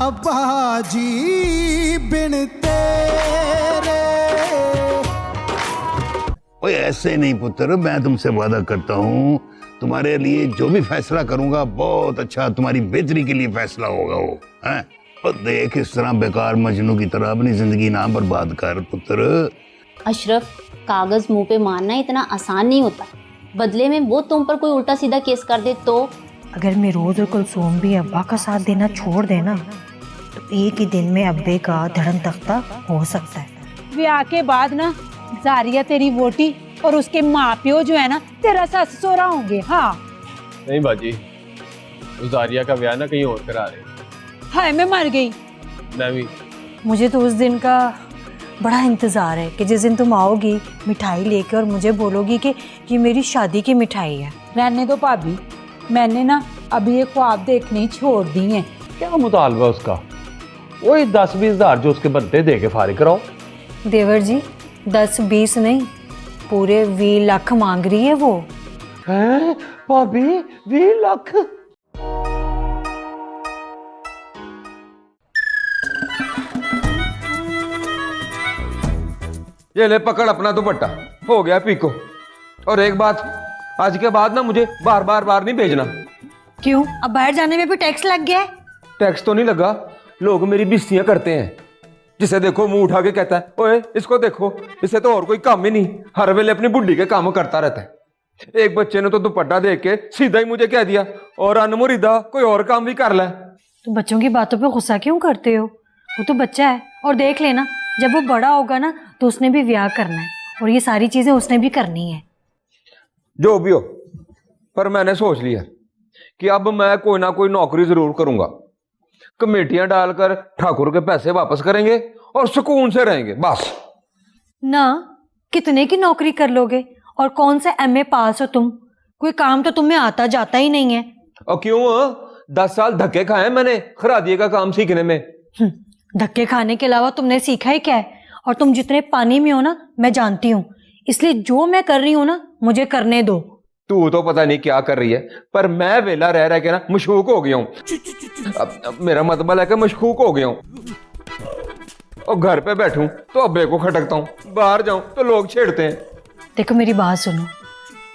अब्बा जी बिन तेरे। ओए ऐसे नहीं पुत्र, मैं तुमसे वादा करता हूँ तुम्हारे लिए जो भी फैसला करूंगा बहुत अच्छा तुम्हारी बेहतरी के लिए फैसला होगा वो है। और देख इस तरह बेकार मजनू की तरह अपनी जिंदगी ना बर्बाद कर पुत्र। अशरफ, कागज मुंह पे मारना इतना आसान नहीं होता। बदले में वो तुम पर कोई उल्टा सीधा केस कर दे तो? अगर मेरोज और कुलसूम भी अब्बा का साथ देना छोड़ देना तो एक ही दिन में अब्बे का धड़न तख्ता हो सकता है। ब्याह के बाद ना जारिया तेरी वोटी और उसके माँ प्यो जो है ना तेरा सस ससुरा होंगे। हाँ नहीं बाजी, जारिया का ब्याह ना कहीं और करा रहे। हाय मैं मर गई। मैं भी। मुझे तो उस दिन का बड़ा इंतज़ार है कि जिस दिन तुम आओगी मिठाई लेके और मुझे बोलोगी कि ये मेरी शादी की मिठाई है। रहने दो भाभी, मैंने ना अभी ये ख्वाब देखने ही छोड़ दी हैं। क्या मुतालबा उसका? वही 10-20 हजार जो उसके बनते दे के फारिग कराओ। देवर जी 10-20 नहीं, पूरे 20 लाख मांग रही है वो। हैं भाभी, 20 लाख? ये ले पकड़ अपना दुपट्टा, हो गया पीको। और एक बात, आज के बाद ना मुझे बार नहीं भेजना। क्यों, अब बाहर जाने में भी टैक्स लग गया है? टैक्स तो नहीं लगा, लोग मेरी बिस्तियां करते हैं। जिसे देखो मुंह उठा के कहता है ओए इसको देखो, इसे तो और कोई काम ही नहीं, हर वेले अपनी बुढ़ी के काम करता रहता है। एक बच्चे ने तो दुपट्टा देख के सीधा ही मुझे कह दिया और अनमुरीदा कोई और काम भी कर ले। तुम बच्चों की बातों पे गुस्सा क्यों करते हो? वो तो बच्चा है और देख लेना जब वो बड़ा होगा ना तो उसने भी ब्याह करना है और ये सारी चीजें उसने भी करनी है। जो भी हो, पर मैंने सोच लिया कि अब मैं कोई ना कोई नौकरी जरूर करूंगा। कमेटियां डालकर ठाकुर के पैसे वापस करेंगे और सुकून से रहेंगे बस। ना, कितने की नौकरी कर लोगे और कौन सा एमए पास हो तुम? कोई काम तो तुम्हें आता जाता ही नहीं है। और क्यों? 10 साल धक्के खाए मैंने खरादिए का काम सीखने में। धक्के खाने के अलावा तुमने सीखा ही क्या है? और तुम जितने पानी में हो ना मैं जानती हूँ, इसलिए जो मैं कर रही हूँ ना मुझे करने दो। तू तो पता नहीं क्या कर रही है, पर मैं वेला रह रह के ना मशकूक हो गया हूँ। अब मेरा मतलब है कि मशकूक हो गया हूँ। और घर पे बैठूं तो अब्बे को खटकता हूँ, बाहर जाऊं तो लोग छेड़ते हैं। देखो मेरी बात सुनो,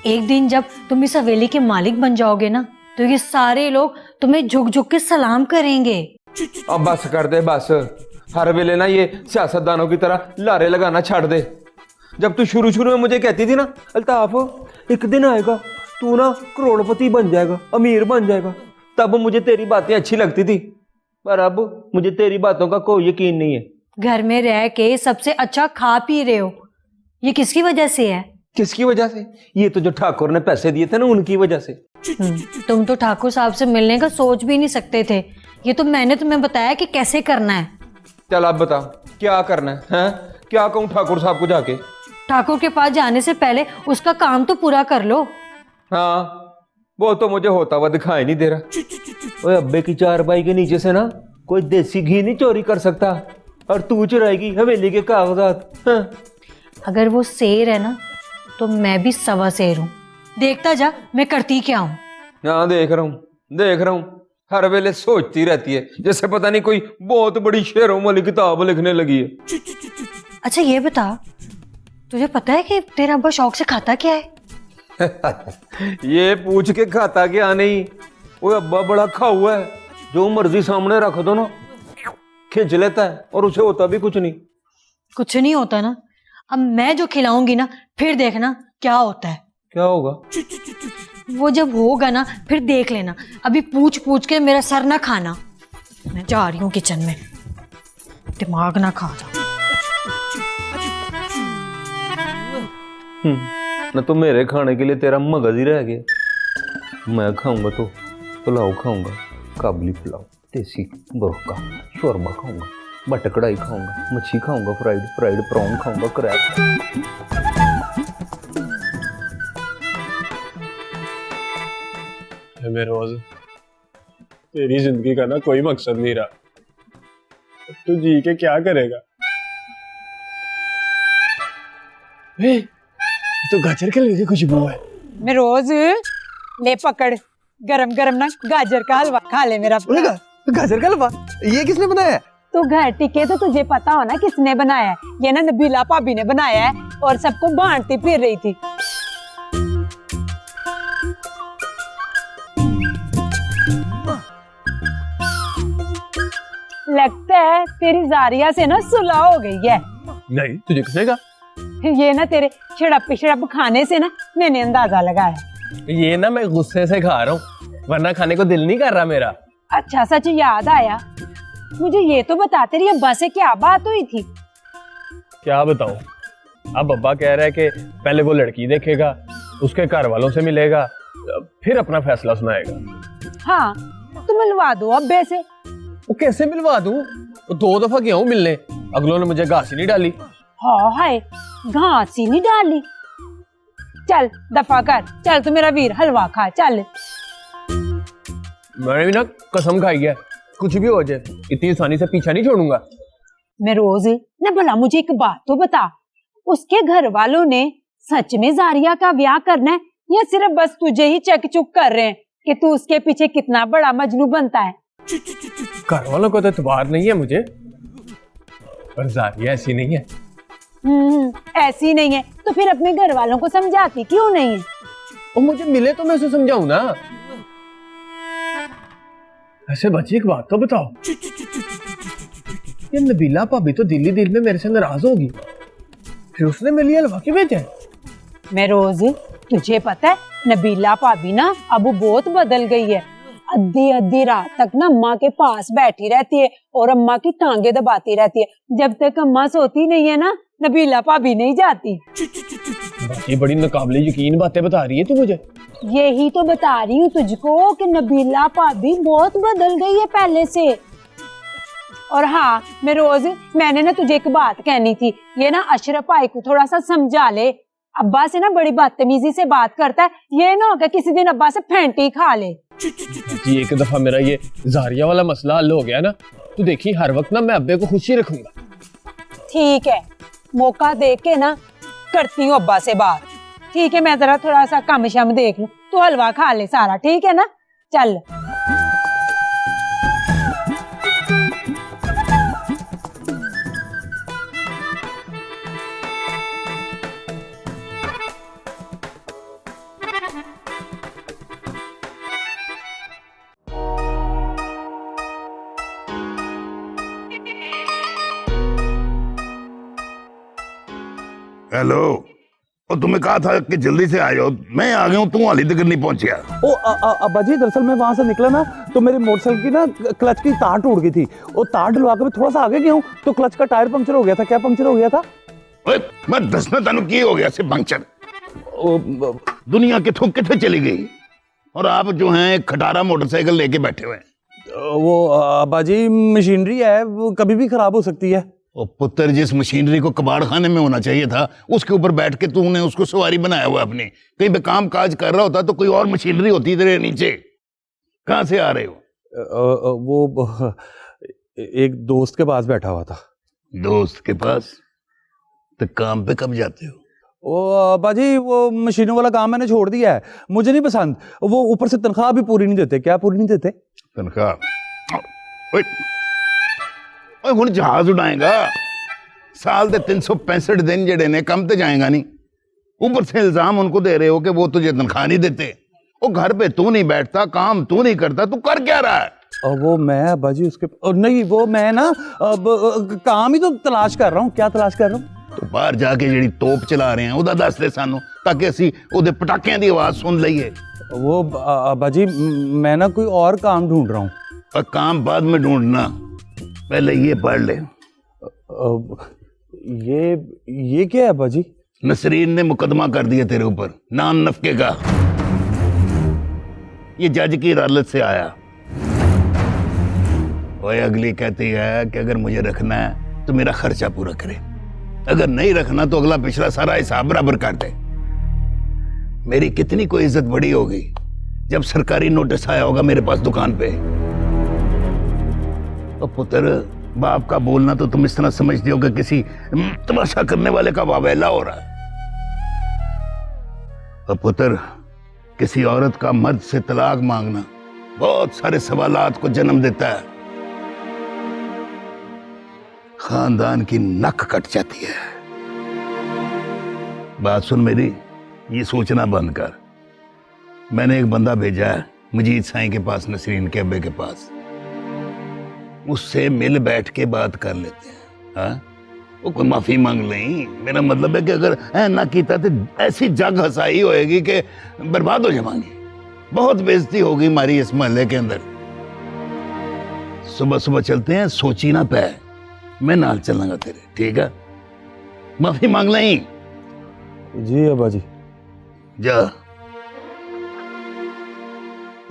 एक दिन जब तुम इस हवेली के मालिक बन जाओगे ना तो ये सारे लोग तुम्हें झुक झुक के सलाम करेंगे। अब बस कर दे बस, हर वेले ना ये सियासतदानों की तरह लारे लगाना छोड़ दे। जब तू शुरू में मुझे कहती थी ना अल्ताफ एक दिन आएगा तू ना करोड़पति बन जाएगा, अमीर बन जाएगा, तब मुझे तेरी बातें अच्छी लगती थी। पर अब मुझे तेरी बातों का कोई यकीन नहीं है। घर में रह के सबसे अच्छा खा पी रहे हो, ये किसकी वजह से है? किसकी वजह से? ये तो जो ठाकुर ने पैसे दिए थे ना उनकी वजह से। तुम तो ठाकुर साहब से मिलने का सोच भी नहीं सकते थे, ये तो मैंने तुम्हें बताया कि कैसे करना है। चल आप बता क्या करना है, हैं? क्या कहूँ ठाकुर साहब को जाके? ठाकुर के पास जाने से पहले उसका काम तो पूरा कर लो। हाँ वो तो मुझे होता हुआ दिखाई नहीं दे रहा। ओए अब्बे की चारपाई के नीचे से ना कोई देसी घी नहीं चोरी कर सकता, और तू चुराएगी हवेली के कागजात। हाँ। अगर वो शेर है ना तो मैं भी 1.25 शेर हूँ, देखता जा मैं करती क्या हूँ। हाँ देख रहा हूँ, हर वेले सोचती रहती है जैसे पता नहीं कोई बहुत बड़ी शेरों वाली किताब लिखने लगी है। अच्छा ये बता, तुझे पता है कि तेरा अब्बा शौक से खाता क्या है? ये पूछ के खाता क्या नहीं, वो अब्बा बड़ा खाऊआ है, जो मर्जी सामने रख दो ना खींच लेता है और उसे होता भी कुछ नहीं। कुछ नहीं होता ना, अब मैं जो खिलाऊंगी ना फिर देखना क्या होता है। क्या होगा? वो जब होगा ना फिर देख लेना, अभी पूछ पूछ के मेरा सर ना खाना। मैं जा रही हूँ किचन में, दिमाग ना खा जा। न तो मेरे खाने के लिए तेरा मगज ही रह गया। मैं खाऊंगा तो पुलाव खाऊंगा, काबुली पुलाव, देसी बरोका, शोरबा खाऊंगा, बटर कढ़ाई खाऊंगा, मच्छी खाऊंगा, फ्राइड प्रॉन खाऊंगा, क्रैब। रोज तेरी जिंदगी का ना कोई मकसद नहीं रहा, तू जी के क्या करेगा? तो गाजर के लगे खुशबू है। मैं रोज ले पकड़, गरम गरम ना गाजर का हलवा खा ले मेरा। गाजर का हलवा ये किसने बनाया है? तो घर टिके तो तुझे पता हो ना किसने बनाया है। ये ना नबीला भाभी ने बनाया है और सबको बांटती फिर रही थी। लगता है तेरी जारिया से ना सुलह हो गई है। नहीं, तुझे किसने कहा? ये ना तेरे शड़प खाने से ना मैंने अंदाजा लगाया। ये ना मैं गुस्से से खा रहा हूँ, वरना खाने को दिल नहीं कर रहा मेरा। अच्छा सच याद आया, मुझे ये तो बता तेरी अब्बा से क्या बात हुई थी? क्या बताऊं? अब अब्बा कह रहा है कि पहले वो लड़की देखेगा, उसके घर वालों से मिलेगा, फिर अपना फैसला सुनाएगा। हाँ तो मिलवा दो अब्बे से। वो कैसे मिलवा दूं? वो 2 दफा गया हूं मिलने, अगलों ने मुझे घास ही नहीं डाली। हाँ हाय, घास ही नहीं डाली। चल दफा कर, चल तू मेरा वीर हलवा खा चल। मैंने भी ना कसम खाई है, कुछ भी हो जाए इतनी आसानी से पीछा नहीं छोड़ूंगा। मैं रोज न भला मुझे एक बात तो बता, उसके घर वालों ने सच में जारिया का ब्याह करना है या सिर्फ बस तुझे ही चक चुक कर रहे हैं कि तू उसके पीछे कितना बड़ा मजनू बनता है? घर वालों को तो एतबार नहीं है मुझे, पर जारिया ऐसी नहीं है। ऐसी नहीं है तो फिर अपने घर वालों को समझाती क्यों नहीं है? और मुझे मिले तो मैं उसे समझाऊं ना। ऐसे बच्ची एक बात तो बताओ, ये नबीला भाभी तो दिल ही दिल में मेरे से नाराज होगी, फिर उसने मेरे लिए हलवा क्यों भेजा है? मैं रोज, तुझे पता है नबीला भाभी ना अब बहुत बदल गई है। आधी आधी रात तक ना अम्मा के पास बैठी रहती है और अम्मा की टांगे दबाती रहती है। जब तक अम्मा सोती नहीं है ना नबीला भाभी नहीं जाती। ये बड़ी नाकाबिले यकीन बातें बता रही है तू मुझे। यही तो बता रही हूँ तुझको कि नबीला भाभी बहुत बदल गई है पहले से। और हाँ मैं रोज, मैंने ना तुझे एक बात कहनी थी, ये ना अशरफ भाई को थोड़ा सा समझा ले। अब्बा से ना बड़ी बदतमीजी से बात करता है, ये ना होगा किसी दिन अब्बा से फेंटी खा ले। जी एक दफा मेरा ये जारिया वाला मसला हल हो गया ना, तो देखी हर वक्त ना मैं अब्बे को खुश ही रखूंगा। ठीक है, मौका देख के ना करती हूँ अब्बा से बात। ठीक है, मैं जरा थोड़ा सा काम शम देख लूं, तू हलवा खा ले सारा, ठीक है ना? चल। हेलो, और तुम्हें कहा था कि जल्दी से आ जाओ, मैं आ गया हूँ, तू हाली तक नहीं पहुंचा। ओ अब्बा जी, दरअसल मैं वहां से निकला ना तो मेरी मोटरसाइकिल की ना क्लच की तार टूट गई थी। और तार डलवा के मैं थोड़ा सा आगे गया हूँ तो क्लच का टायर पंक्चर हो गया था। क्या पंक्चर हो गया था? ओए, मैं दसना तानू की हो गया से पंक्चर। दुनिया किथों किथे चली गई और आप जो हैं खटारा मोटरसाइकिल लेके बैठे हुए हैं। वो अब्बा जी मशीनरी है, वो कभी भी खराब हो सकती है। ओ पुत्र, जिस मशीनरी को कबाड़ खाने में होना चाहिए था उसके ऊपर बैठ के तूने उसको सवारी बनाया हुआ अपनी। कहीं पे काम काज कर रहा होता तो कोई और मशीनरी होती तेरे नीचे। कहाँ से आ रहे हो? वो एक दोस्त के पास बैठा हुआ था। दोस्त के पास? तो काम पे कब जाते हो? ओ बाजी, वो मशीनों वाला काम मैंने छोड़ दिया है, मुझे नहीं पसंद। वो ऊपर से तनख्वाह भी पूरी नहीं देते। क्या पूरी नहीं देते? तनख्वाह? हुण जहाज उड़ाएगा, साल दे 365 दिन जेडे ने कम तो जाएगा नहीं। ऊपर से इल्जाम उनको दे रहे हो कि वो तुझे तनख्वाह नहीं देते। वो घर पे तू नहीं बैठता, काम तू नहीं करता, तू कर क्या रहा है? और वो मैं बाजी उसके नहीं, वो मैं ना काम ही तो तलाश कर रहा हूँ। क्या तलाश कर रहा हूँ? तो बाहर जाके जेडी तोप चला रहे हैं उदा दस दे सानू, ताकि असी उहदे पटाकियां दी आवाज सुन लईए। वो बाजी, मैं ना कोई और काम ढूंढ रहा हूँ। और काम बाद में ढूंढना, पहले ये पढ़ ले। ये क्या है बाजी? नसरीन ने मुकदमा कर दिया तेरे ऊपर, नाम नफके का। ये जज की अदालत से आया। ओए, अगली कहती है कि अगर मुझे रखना है तो मेरा खर्चा पूरा करे, अगर नहीं रखना तो अगला पिछला सारा हिसाब बराबर कर दे। मेरी कितनी कोई इज्जत बड़ी होगी जब सरकारी नोटिस आया होगा मेरे पास दुकान पे। तो पुत्र, बाप का बोलना तो तुम इस तरह समझते हो कि किसी तमाशा करने वाले का वावेला हो रहा है। और पुत्र, किसी औरत का मर्द से तलाक मांगना बहुत सारे सवालात को जन्म देता है। खानदान की नक कट जाती है। बात सुन मेरी, ये सोचना बंद कर। मैंने एक बंदा भेजा है मजीद साईं के पास, नसरीन के अब्बे के पास। उससे मिल बैठ के बात कर लेते हैं। हाँ, वो कोई माफी मांग नहीं। मेरा मतलब है कि अगर ऐ ना कीता तो ऐसी जग हसाई होएगी कि बर्बाद हो जाएंगे। बहुत बेइज्जती होगी हमारी इस मोहल्ले के अंदर। सुबह सुबह चलते हैं, सोची ना पै, मैं नाल चलूंगा तेरे, ठीक है? माफी मांग नहीं। जी अब्बा जी। जा।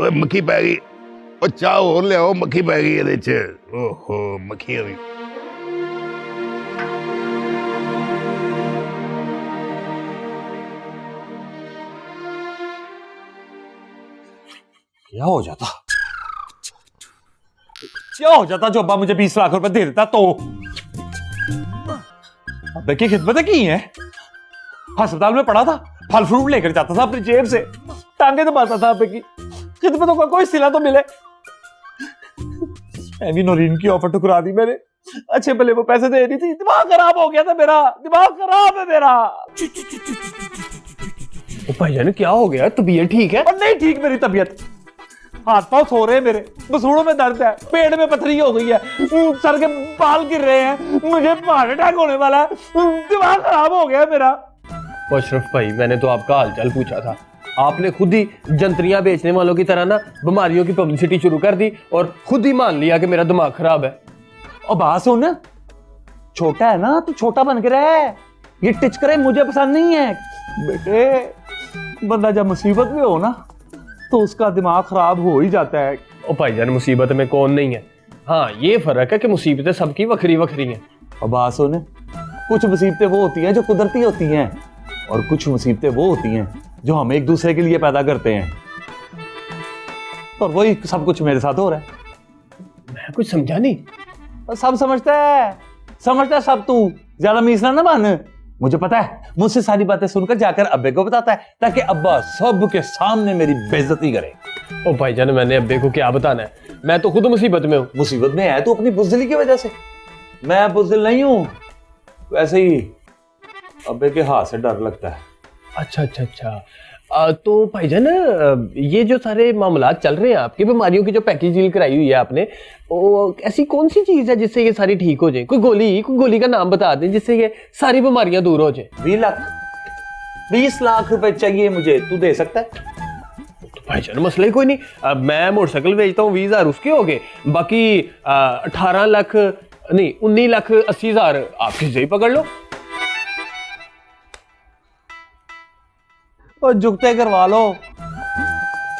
ओए मक्खी पै गई, और चाह होर ले आओ, मक्खी पै गई ਇਹਦੇ ਚ। ओहो मक्खी आ गई। क्या हो जाता, क्या हो जाता जो अब्बा मुझे 20 लाख रुपए दे देता तो? अब्बे की खिदमतें की हैं। अस्पताल में पड़ा था, फल फ्रूट लेकर जाता था अपनी जेब से, टांगे दबाता था अब्बे की। खिदमतों का कोई सिला तो मिले। एवी नौरीन की ऑफर ठुकरा दी मैंने। अच्छे भले वो पैसे दे रही थी। दिमाग खराब हो गया था मेरा, दिमाग खराब है मेरा। ओ भाईजान क्या हो गया? तबीयत ठीक है? और नहीं ठीक मेरी तबीयत। हाथ पांव सो रहे हैं मेरे, मसूड़ों में दर्द है, पेट में पथरी हो गई है, सर के बाल गिर रहे हैं, मुझे हार्ट अटैक होने वाला है, दिमाग खराब हो गया मेरा। अशरफ भाई, मैंने तो आपका हालचाल पूछा था, आपने खुद ही जंतरियां बेचने वालों की तरह ना बीमारियों की पब्लिसिटी शुरू कर दी और खुद ही मान लिया कि मेरा दिमाग खराब है। और बात सुन, छोटा है ना तो छोटा बन के रहे, ये टिच करे मुझे पसंद नहीं है। बेटे, बंदा जब मुसीबत में हो ना तो उसका दिमाग खराब हो ही जाता है। ओ भाईजान, मुसीबत में कौन नहीं है? हाँ, ये फर्क है कि मुसीबतें सबकी वखरी वखरी हैं। और बात सुन, कुछ मुसीबतें वो होती हैं जो कुदरती होती हैं, और कुछ मुसीबतें वो होती हैं जो हम एक दूसरे के लिए पैदा करते हैं। और वही सब कुछ मेरे साथ हो रहा है। मैं कुछ समझा नहीं। और सब समझता है सब। तू ज्यादा मीसना ना बन। मुझे पता है, मुझसे सारी बातें सुनकर जाकर अब्बे को बताता है, ताकि अब्बा सब के सामने मेरी बेइज्जती करे। ओ भाईजान, मैंने अब्बे को क्या बताना है? मैं तो खुद मुसीबत में हूँ। मुसीबत में है तो अपनी बुज़दिली की वजह से। मैं बुज़दिल नहीं हूँ, वैसे ही अब्बे के हाथ से डर लगता है। अच्छा अच्छा अच्छा। तो भाईजान, ये जो सारे मामलात चल रहे हैं, आपकी बीमारियों की जो पैकेज डील कराई हुई है आपने, वो ऐसी कौन सी चीज है जिससे ये सारी ठीक हो जाए? कोई गोली का नाम बता दें जिससे ये सारी बीमारियां दूर हो जाए। 20 लाख रुपए चाहिए मुझे, तू दे सकता है? तो भाईजान मसला ही कोई नहीं। अब मैं मोटरसाइकिल बेचता हूँ, 20,000 उसके हो गए, बाकी 18 लाख नहीं 19,80,000 आप किसी से ही पकड़ लो। और जुगते करवा लो।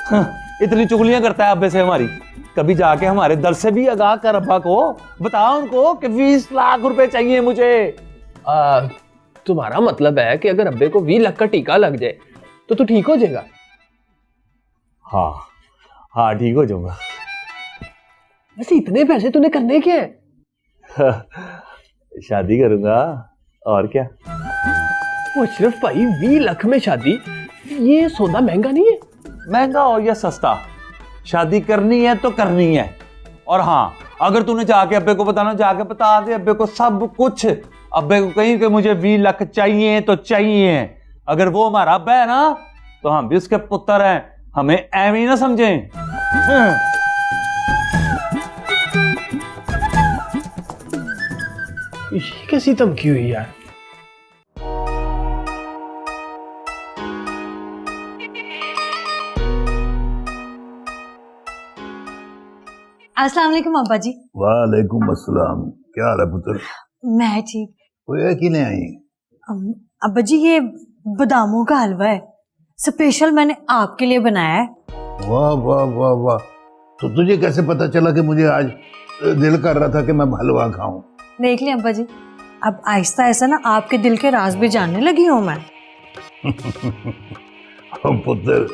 हाँ, इतनी चुगलियां करता है अब्बे से हमारी। कभी जाके हमारे दर से भी आगाह कर अब्बा को, बता उनको कि 20 लाख रुपए चाहिए मुझे। तुम्हारा मतलब है कि अगर अब्बे को 20 लाख का टीका लग जाए तो तू ठीक हो जाएगा? हाँ ठीक हो जाऊंगा। वैसे इतने पैसे तूने करने के हैं? शादी करूंगा और क्या। वो अशरफ भाई, 20 लाख में शादी, ये सौदा महंगा नहीं है? महंगा हो या सस्ता, शादी करनी है तो करनी है। और हाँ, अगर तूने जाके अब्बे को बताना, जाके बता दे अब्बे को सब कुछ। अब्बे को कहीं कि मुझे 20 लाख चाहिए तो चाहिए। अगर वो हमारा अब्बा है ना तो हम भी उसके पुत्र हैं, हमें ऐਵੇਂ ही ना समझें। ये कैसी धमकी हुई यार? अस्सलाम वालेकुम अब्बा जी। वालेकुम अस्सलाम। क्या हाल है पुत्र? मैं ठीक। वो कि नहीं आई? अब्बा जी, ये बादामों का हलवा है, स्पेशल मैंने आपके लिए बनाया है। वाह वाह वाह वाह। तो तुझे कैसे पता चला कि मुझे आज दिल कर रहा था कि मैं हलवा खाऊं? देख लें अब्बा जी, अब आहिस्ता आहिस्ता ना आपके दिल के राज भी जानने लगी हूँ मैं। पुत्र,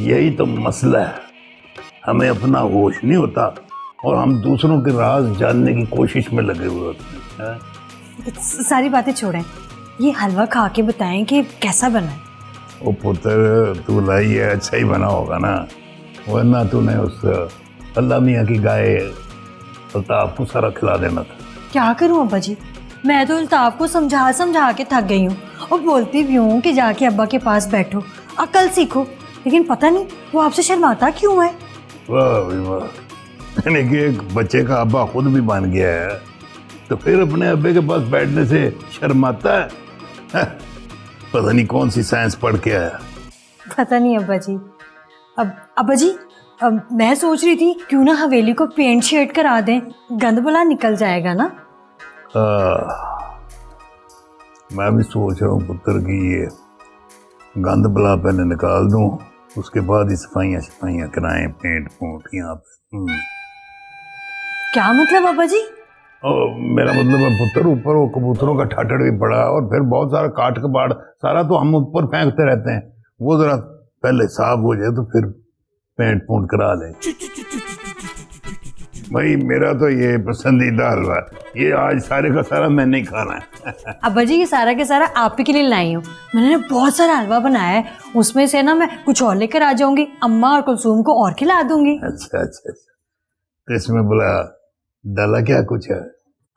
यही तो मसला है, हमें अपना होश नहीं होता और हम दूसरों के राज जानने की कोशिश में लगे हुए होते हैं। सारी बातें छोड़ें, ये हलवा खा के बताएं कि कैसा बना है। ओ पुत्र, तू लाई है, अच्छा ही बना होगा ना, वरना तूने उस अल्लाह मियाँ की गाय अल्ताफ को सारा खिला देना था। क्या करूं अब्बा जी, मैं तो अल्ताफ को समझा समझा के थक गई हूँ और बोलती भी हूँ कि जाके अब्बा के पास बैठो, अकल सीखो, लेकिन पता नहीं वो आपसे शर्माता क्यों है। वाह भाई वाह, यानी कि एक बच्चे का अब्बा खुद भी बन गया है तो फिर अपने अब्बे के पास बैठने से शर्माता है? पता नहीं कौन सी साइंस पढ़ के आया। पता नहीं अब्बा जी। अब अब्बा जी, अब मैं सोच रही थी क्यों ना हवेली को पेंट शेड करा दें, गंद बला निकल जाएगा ना। मैं भी सोच रहा हूँ पुत्र की ये गंद बला पहले निकाल दूं, उसके बाद ही सफाइयाँ कराएं, पेंट पूंट यहाँ पे। क्या मतलब अब्बा जी? मेरा मतलब है पुत्र, ऊपर वो कबूतरों का ठाठड़ भी पड़ा और फिर बहुत सारा काट कबाड़ सारा तो हम ऊपर फेंकते रहते हैं, वो जरा पहले साफ हो जाए तो फिर पेंट पूंट करा लें। भाई मेरा तो ये पसंदीदा हलवा, ये आज सारे का सारा मैंने ही खाना है। अब्बा जी ये सारा के सारा आप ही के लिए लाई हूँ, मैंने बहुत सारा हलवा बनाया है, उसमें से ना मैं कुछ और लेकर आ जाऊंगी, अम्मा और कुलसूम को और खिला दूंगी। अच्छा अच्छा अच्छा, तो इसमें बोला डाला क्या कुछ है?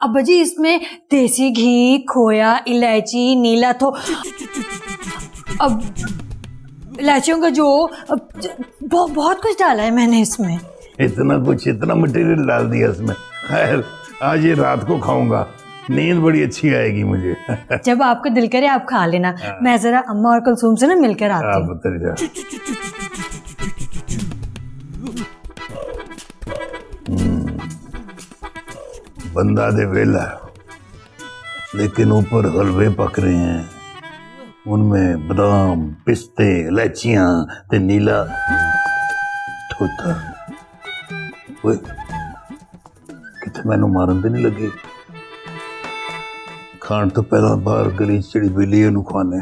अब्बा जी इसमें देसी घी, खोया, इलायची, नीला तो अब इलायचियों का जो बहुत कुछ डाला है मैंने इसमें। इतना कुछ, इतना मटेरियल डाल दिया इसमें। खैर आज ये रात को खाऊंगा, नींद बड़ी अच्छी आएगी मुझे। जब आपको दिल करे आप खा लेना, मैं जरा अम्मा और कुलसूम से ना मिलकर आती हूँ। पुत्र जा। बंदा दे वेला, लेकिन ऊपर हलवे पक रहे हैं, उनमें बादाम, पिस्ते, इलायचियां ते नीला तोता। ओए किथे मैनू मारन ते नहीं लगे? खान तो पहला बाहर गली चिड़ी बिल्ली नू खाने,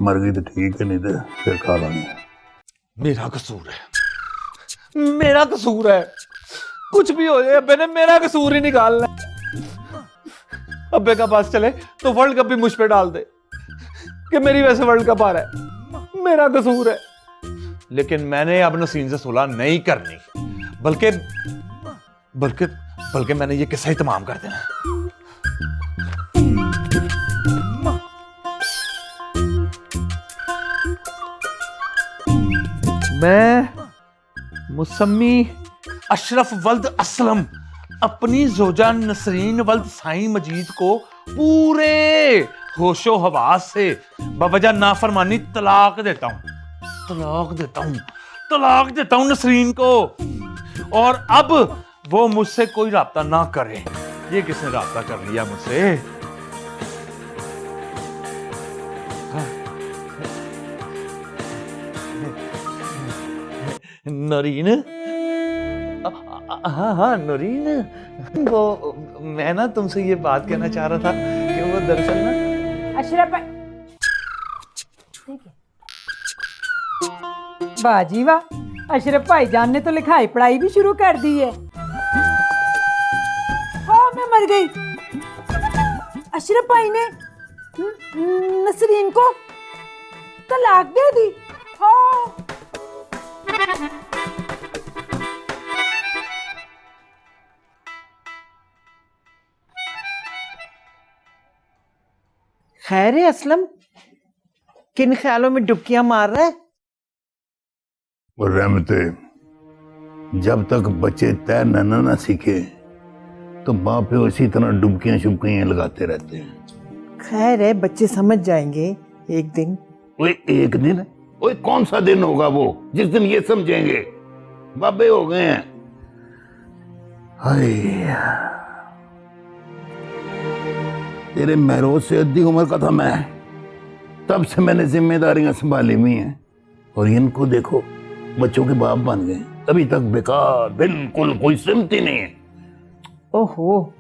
मर गई तो ठीक है, नहीं तो फिर खा लांगे। मेरा कसूर है, मेरा कसूर है, कुछ भी हो जाए अब्बे ने मेरा कसूर ही निकालना है। अब्बे का पास चले तो वर्ल्ड कप भी मुझ पे डाल दे कि मेरी वजह से वर्ल्ड कप आ रहा है, मेरा कसूर है। लेकिन मैंने अब नसीम से सुलह नहीं करनी, बल्कि बल्कि बल्कि मैंने ये किस्सा ही तमाम कर देना। मैं मुसम्मी अशरफ वल्द असलम अपनी जोजा नसरीन वल्द साईं मजीद को पूरे होशो हवास से बवजह नाफरमानी तलाक देता हूं नसरीन को, और अब वो मुझसे कोई राब्ता ना करे। ये किसने राब्ता कर लिया मुझसे? नरीन, हाँ नरीन, वो मैं ना तुमसे ये बात कहना चाह रहा था कि वो दरअसल ना अशरफ बाजी वाह, अशरफ भाईजान ने तो लिखाई पढ़ाई भी शुरू कर दी है। हाँ मैं मर गई। अशरफ भाई ने नसरीन को तलाक दे दी। हाँ खैर है असलम, किन ख्यालों में डुबकियां मार रहा है? और रहमते, जब तक बच्चे तैरना ना सीखे तो माँ पे इसी तरह डुबकियां शुबकियां लगाते रहते हैं। खैर है, बच्चे समझ जाएंगे एक दिन। ओए एक दिन? ओए कौन सा दिन होगा वो जिस दिन ये समझेंगे? बाबे हो गए हैं। हाय, तेरे महरोज से अद्धी उम्र का था मैं, तब से मैंने जिम्मेदारियां संभाली हुई हैं, और इनको देखो बच्चों के बाप बन गए, अभी तक बेकार, बिल्कुल कोई सिमती नहीं है। ओहो,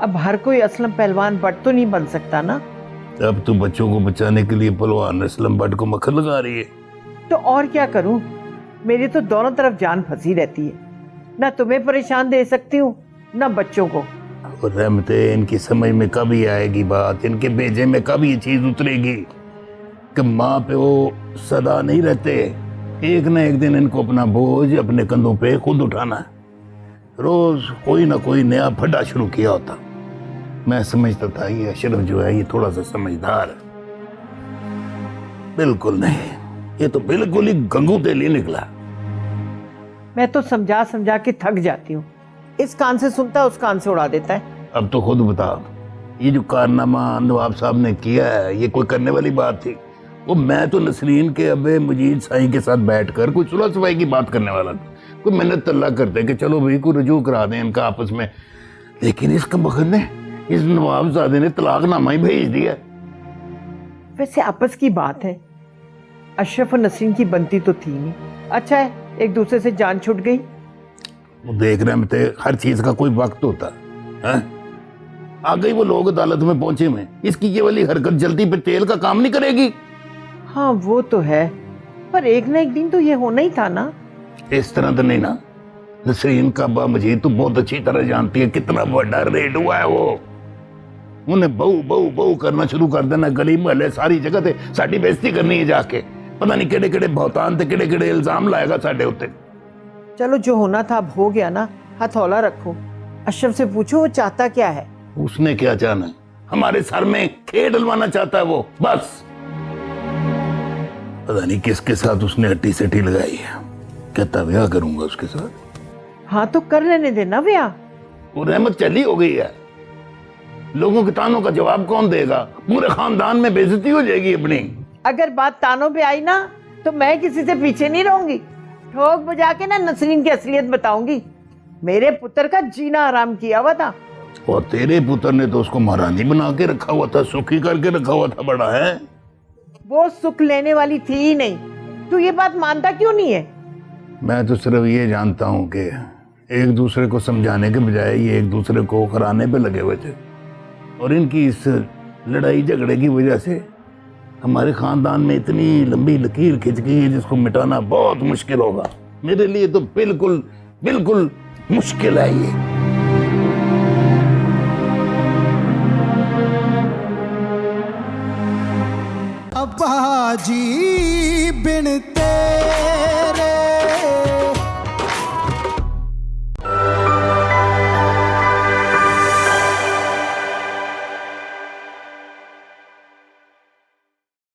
अब हर कोई असलम पहलवान भट्ट तो नहीं बन सकता ना। अब तो बच्चों को बचाने के लिए पहलवान असलम भट्ट को मक्खन लगा रही है। तो और क्या करूं, मेरी तो दोनों तरफ जान फंसी रहती है, ना तुम्हें परेशान दे सकती हूँ ना बच्चों को। और रहमते, इनकी समझ में कब ही आएगी बात, इनके भेजे में कब ये चीज उतरेगी कि माँ पे वो सदा नहीं रहते, एक ना एक दिन इनको अपना बोझ अपने कंधों पे खुद उठाना है। रोज कोई ना कोई नया फड्डा शुरू किया होता। मैं समझता था ये अशरफ जो है ये थोड़ा सा समझदार है, बिल्कुल नहीं, ये तो बिल्कुल ही गंगू तेली निकला। मैं तो समझा समझा के थक जाती हूँ, इस कान से सुनता है उस कान से उड़ा देता है। अब तो खुद बता, ये जो कारनामा नवाब साहब ने किया है ये कोई करने वाली बात थी? वो मैं तो नसरीन के अबे मजीद साईं के साथ बैठकर कोई सुलह सफाई की बात करने वाला था, कोई मिन्नत तल्ला करते कि चलो भाई कोई रजू करा दें इनका आपस में, लेकिन इसका बखर ने, इस नवाबजादे ने तलाकनामा ही भेज दिया। वैसे आपस की बात है, अशरफ और नसरीन की बनती तो थी नहीं, अच्छा है एक दूसरे से जान छूट गई। वो देख रहे हैं हर चीज का कोई वक्त होता है। आ गई वो लोग अदालत में पहुंचे में, इसकी ये वाली हरकत जल्दी पे तेल का काम नहीं करेगी। हाँ वो तो है, पर एक ना एक दिन तो ये होना ही था ना। इस तरह तो नहीं ना, नसरीन का अब्बा मजीद तो बहुत अच्छी तरह जानती है कितना बड़ा रेड हुआ है वो। उन्हें बहू बहू बहू करना शुरू कर देना, गली मोहल्ले सारी जगह ते साडी बेइज्जती करनी है जाके, पता नहीं केड़े केड़े भौतान ते केड़े केड़े इल्जाम लाएगा साडे उत्ते। चलो जो होना था अब हो गया ना, हथौला रखो, अशरफ से पूछो वो चाहता क्या है। उसने क्या चाहना है? हमारे सर में खेल डलवाना चाहता है वो, बस। पता नहीं किसके साथ उसने हट्टी सेठी लगाई है, कहता ब्याह करूंगा उसके साथ। हाँ तो कर लेने देना ब्याह। वो रहमत चली हो गई है, लोगों के तानों का जवाब कौन देगा? पूरे खानदान में बेइज्जती हो जाएगी अपनी। अगर बात तानों पे आई ना तो मैं किसी से पीछे नहीं रहूंगी, ठोक बजा के ना नसरीन की असलियत बताऊंगी। मेरे पुत्र का जीना आराम किया हुआ था। और तेरे पुत्र ने तो उसको महारानी बना के रखा हुआ था, सुखी करके रखा हुआ था, बड़ा है। वो सुख लेने वाली थी ही नहीं, तू ये बात मानता क्यों नहीं है? मैं तो सिर्फ ये जानता हूँ कि एक दूसरे को समझाने के बजाय ये एक दूसरे को कराने पे लगे हुए थे, और इनकी इस लड़ाई झगड़े की वजह से हमारे खानदान में इतनी लंबी लकीर खिंच गई है जिसको मिटाना बहुत मुश्किल होगा। मेरे लिए तो बिल्कुल बिल्कुल मुश्किल है ये। अब्बा जी बिन